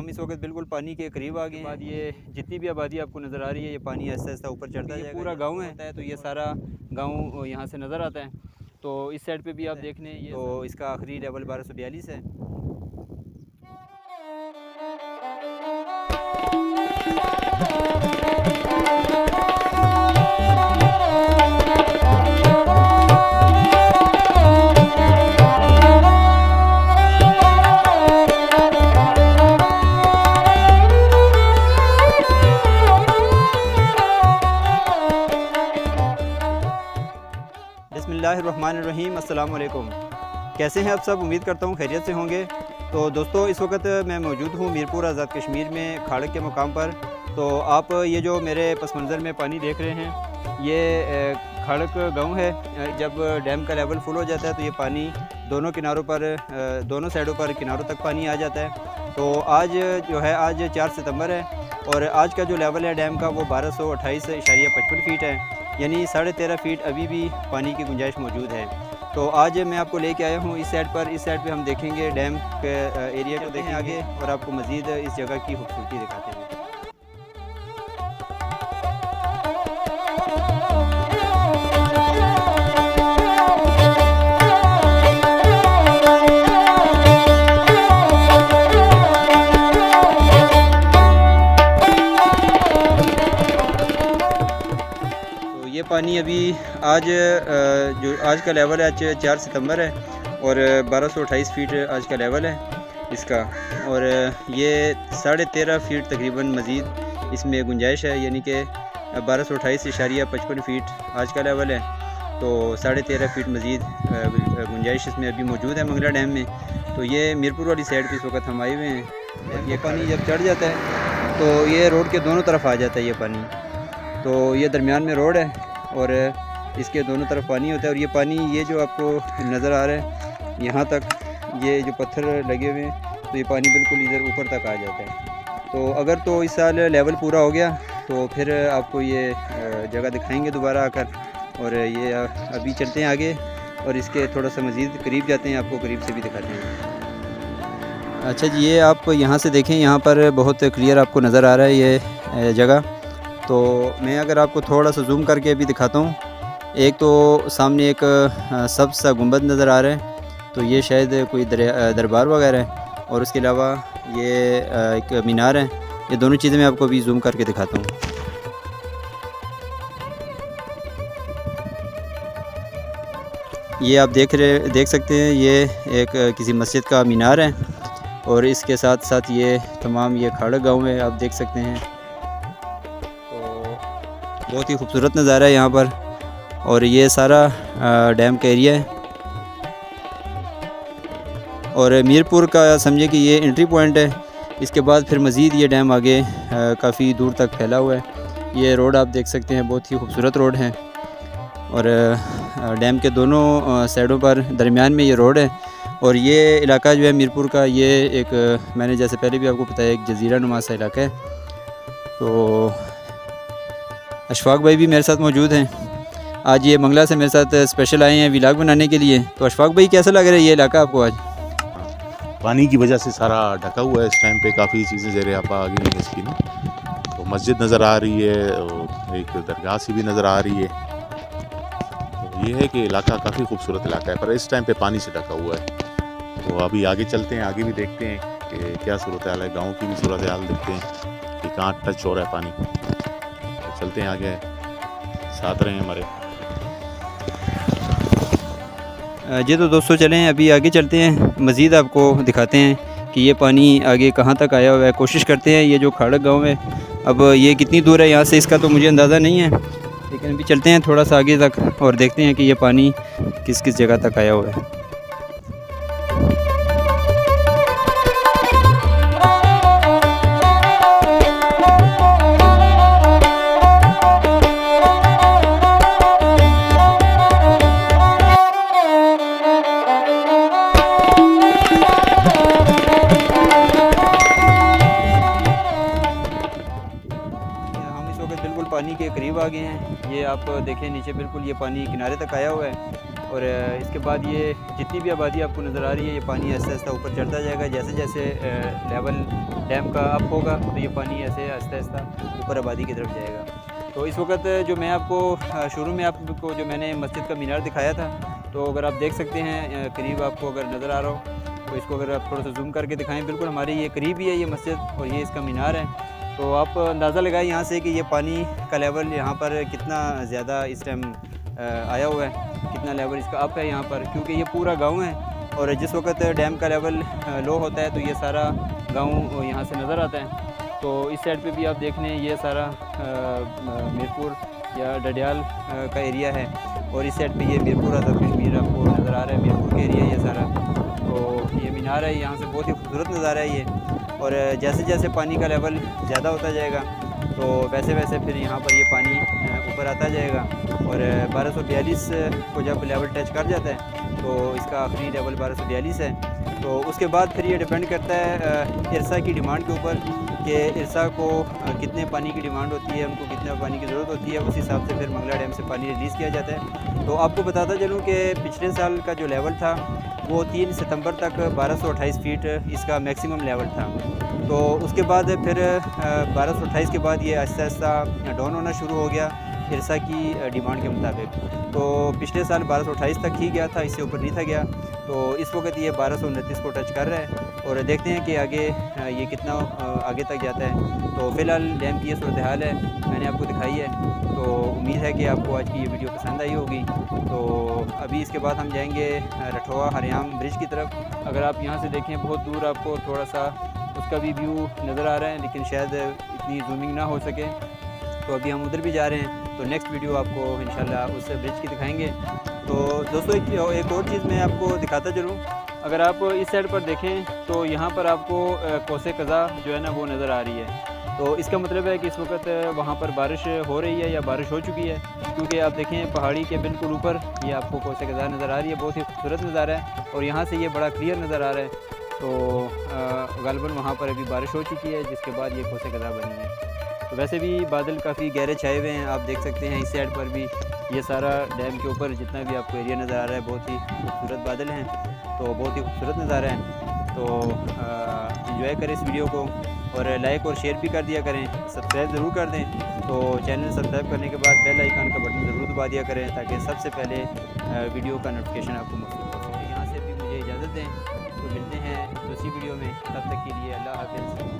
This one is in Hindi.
हम इस वक्त बिल्कुल पानी के करीब आ गए हैं। बाद ये जितनी भी आबादी आपको नज़र आ रही है, ये पानी ऐसा ऐसा ऊपर चढ़ता है। पूरा गाँव है, तो ये सारा गाँव यहाँ से नज़र आता है। तो इस साइड पे भी आप देख लें, ये तो इसका आखिरी लेवल 1242 है। बिस्मिल्लाहिर्रहमानिर्रहीम, अस्सलाम वालेकुम। कैसे हैं आप सब? उम्मीद करता हूँ खैरियत से होंगे। तो दोस्तों, इस वक्त मैं मौजूद हूँ मीरपुर आज़ाद कश्मीर में खाड़क के मुकाम पर। तो आप ये जो मेरे पस मंज़र में पानी देख रहे हैं, ये खाड़क गांव है। जब डैम का लेवल फुल हो जाता है तो ये पानी दोनों किनारों पर, दोनों साइडों पर किनारों तक पानी आ जाता है। तो आज जो है, आज 4 सितंबर है और आज का जो लेवल है डैम का वो 1228.55 फीट है, यानी 13.5 फीट अभी भी पानी की गुंजाइश मौजूद है। तो आज मैं आपको लेके आया हूँ इस साइड पर। इस साइड पे हम देखेंगे डैम के एरिया को, देखें आगे और आपको मज़ीद इस जगह की खूबसूरती दिखाते हैं। ये पानी अभी आज जो आज का लेवल है, आज 4 सितंबर है और 1228 फीट आज का लेवल है इसका। और ये 13.5 फीट तकरीबन मज़ीद इसमें गुंजाइश है, यानी कि 1228.55 फीट आज का लेवल है। तो 13.5 फीट मज़ीद गुंजाइश इसमें अभी मौजूद है मंगला डैम में। तो ये मीरपुर वाली साइड पर इस वक्त हम आए हुए हैं। ये पानी जब चढ़ जाता है तो ये रोड के दोनों तरफ आ जाता है ये पानी। तो ये दरमियान में रोड है और इसके दोनों तरफ पानी होता है। और ये पानी, ये जो आपको नज़र आ रहा है यहाँ तक, ये जो पत्थर लगे हुए हैं, तो ये पानी बिल्कुल इधर ऊपर तक आ जाता है। तो अगर तो इस साल लेवल पूरा हो गया तो फिर आपको ये जगह दिखाएंगे दोबारा आकर। और ये अभी चलते हैं आगे और इसके थोड़ा सा मज़ीद करीब जाते हैं, आपको करीब से भी दिखाते हैं। अच्छा जी, ये आप यहाँ से देखें, यहाँ पर बहुत क्लियर आपको नज़र आ रहा है ये जगह। तो मैं अगर आपको थोड़ा सा जूम करके भी दिखाता हूँ, एक तो सामने एक सब्ज़ सा गुंबद नज़र आ रहा है, तो ये शायद कोई दरबार वगैरह है। और उसके अलावा ये एक मीनार है। ये दोनों चीज़ें मैं आपको अभी जूम करके दिखाता हूँ। ये आप देख सकते हैं, ये एक किसी मस्जिद का मीनार है और इसके साथ साथ ये तमाम ये खाड़क गाँव है, आप देख सकते हैं। बहुत ही खूबसूरत नज़ारा है यहाँ पर। और ये सारा डैम का एरिया है और मीरपुर का समझे कि ये एंट्री पॉइंट है। इसके बाद फिर मज़ीद ये डैम आगे काफ़ी दूर तक फैला हुआ है। ये रोड आप देख सकते हैं, बहुत ही खूबसूरत रोड है। और डैम के दोनों साइडों पर दरमियान में ये रोड है। और ये इलाका जो है मीरपुर का, ये एक, मैंने जैसे पहले भी आपको बताया, एक जजीरा नुमा सा इलाका है। तो अशफाक भाई भी मेरे साथ मौजूद हैं। आज ये मंगला से मेरे साथ स्पेशल आए हैं व्लॉग बनाने के लिए। तो अशफाक भाई, कैसा लग रहा है ये इलाका आपको आज? पानी की वजह से सारा ढका हुआ है इस टाइम पे, काफ़ी चीज़ें ज़ेरे आप आगे नहीं है इसकी ना। तो मस्जिद नज़र आ रही है और एक दरगाह सी भी नज़र आ रही है। तो ये है कि इलाका काफ़ी खूबसूरत इलाका है, पर इस टाइम पे पानी से ढका हुआ है। तो अभी आगे चलते हैं, आगे भी देखते हैं कि क्या सूरत हाल है। गाँव की भी सूरत हाल देखते हैं कि कहाँ टच हो रहा है पानी। तो चलते हैं आगे, साथ रहें हमारे। जी तो दोस्तों, चलें अभी आगे चलते हैं, मज़ीद आपको दिखाते हैं कि ये पानी आगे कहाँ तक आया हुआ है। कोशिश करते हैं, ये जो खाड़क गांव है, अब ये कितनी दूर है यहाँ से इसका तो मुझे अंदाज़ा नहीं है, लेकिन अभी चलते हैं थोड़ा सा आगे तक और देखते हैं कि ये पानी किस किस जगह तक आया हुआ है। बिल्कुल पानी के करीब आ गए हैं। ये आप देखें नीचे, बिल्कुल ये पानी किनारे तक आया हुआ है। और इसके बाद ये जितनी भी आबादी आपको नज़र आ रही है, ये पानी आहिस्ता आहिस्ता ऊपर चढ़ता जाएगा। जैसे जैसे लेवल डैम का अप होगा तो ये पानी ऐसे आहिस्ता आहिस्ता ऊपर आबादी की तरफ जाएगा। तो इस वक्त जो मैं आपको शुरू में आपको जो मैंने मस्जिद का मीनार दिखाया था, तो अगर आप देख सकते हैं करीब आपको अगर नज़र आ रहा हो तो इसको अगर आप थोड़ा सा जूम करके दिखाएं, बिल्कुल हमारे ये करीब ही है ये मस्जिद और ये इसका मीनार है। तो आप अंदाज़ा लगाएं यहाँ से कि ये पानी का लेवल यहाँ पर कितना ज़्यादा इस टाइम आया हुआ है, कितना लेवल इसका अप है यहाँ पर, क्योंकि ये पूरा गांव है और जिस वक्त डैम का लेवल लो होता है तो ये सारा गांव यहाँ से नज़र आता है। तो इस साइड पे भी आप देख लें, ये सारा मीरपुर या डडियाल का एरिया है और इस साइड पे ये मीरपुर आज़ाद कश्मीर आपको नज़र आ रहा है, मीरपुर का एरिया ये सारा। तो ये मीनार है, यहाँ से बहुत ही खूबसूरत नज़ारा है ये। और जैसे जैसे पानी का लेवल ज़्यादा होता जाएगा तो वैसे वैसे फिर यहाँ पर ये पानी ऊपर आता जाएगा और 1242 को जब लेवल टच कर जाता है तो इसका आखिरी लेवल 1242 है। तो उसके बाद फिर ये डिपेंड करता है इरसा की डिमांड के ऊपर कि इरसा को कितने पानी की डिमांड होती है, उनको कितने पानी की ज़रूरत होती है, उस हिसाब से फिर मंगला डैम से पानी रिलीज़ किया जाता है। तो आपको बताता चलूँ कि पिछले साल का जो लेवल था वो 3 सितंबर तक 1228 फीट इसका मैक्सिमम लेवल था। तो उसके बाद फिर 1228 के बाद ये आहिस्ता आहिस्ता डाउन होना शुरू हो गया इरसा की डिमांड के मुताबिक। तो पिछले साल 1228 तक ही गया था, इससे ऊपर नहीं था गया। तो इस वक्त ये 1229 को टच कर रहा है और देखते हैं कि आगे ये कितना आगे तक जाता है। तो फ़िलहाल डैम की ये सूरत हाल है, मैंने आपको दिखाई है। तो उम्मीद है कि आपको आज की ये वीडियो पसंद आई होगी। तो अभी इसके बाद हम जाएंगे रठोआ हरियाम ब्रिज की तरफ। अगर आप यहाँ से देखें बहुत दूर आपको थोड़ा सा उसका भी व्यू नज़र आ रहा है, लेकिन शायद इतनी जूमिंग ना हो सके, तो अभी हम उधर भी जा रहे हैं। तो नेक्स्ट वीडियो आपको इंशाल्लाह उस ब्रिज की दिखाएंगे। तो दोस्तों एक और चीज़ मैं आपको दिखाता चलूँ, अगर आप इस साइड पर देखें तो यहाँ पर आपको कोसे कज़ा जो है ना वो नज़र आ रही है। तो इसका मतलब है कि इस वक्त वहाँ पर बारिश हो रही है या बारिश हो चुकी है, क्योंकि आप देखें पहाड़ी के बिल्कुल ऊपर ये आपको कोसे कज़ा नज़र आ रही है। बहुत ही खूबसूरत नज़ारा है और यहाँ से ये बड़ा क्लियर नज़र आ रहा है। तो गालिबन वहाँ पर अभी बारिश हो चुकी है, जिसके बाद ये कोसे कज़ा बनी है। तो वैसे भी बादल काफ़ी गहरे छाए हुए हैं, आप देख सकते हैं इस साइड पर भी ये सारा डैम के ऊपर जितना भी आपको एरिया नज़र आ रहा है बहुत ही खूबसूरत बादल हैं। तो बहुत ही खूबसूरत नज़ारा है। तो एंजॉय करें इस वीडियो को और लाइक और शेयर भी कर दिया करें, सब्सक्राइब ज़रूर कर दें। तो चैनल सब्सक्राइब करने के बाद बेल आइकन का बटन ज़रूर दबा दिया करें ताकि सबसे पहले वीडियो का नोटिफिकेशन आपको मौसूल हो सके। यहाँ से भी मुझे इजाज़त दें, तो मिलते हैं दूसरी वीडियो में, तब तक के लिए अल्लाह हाफ़िज़।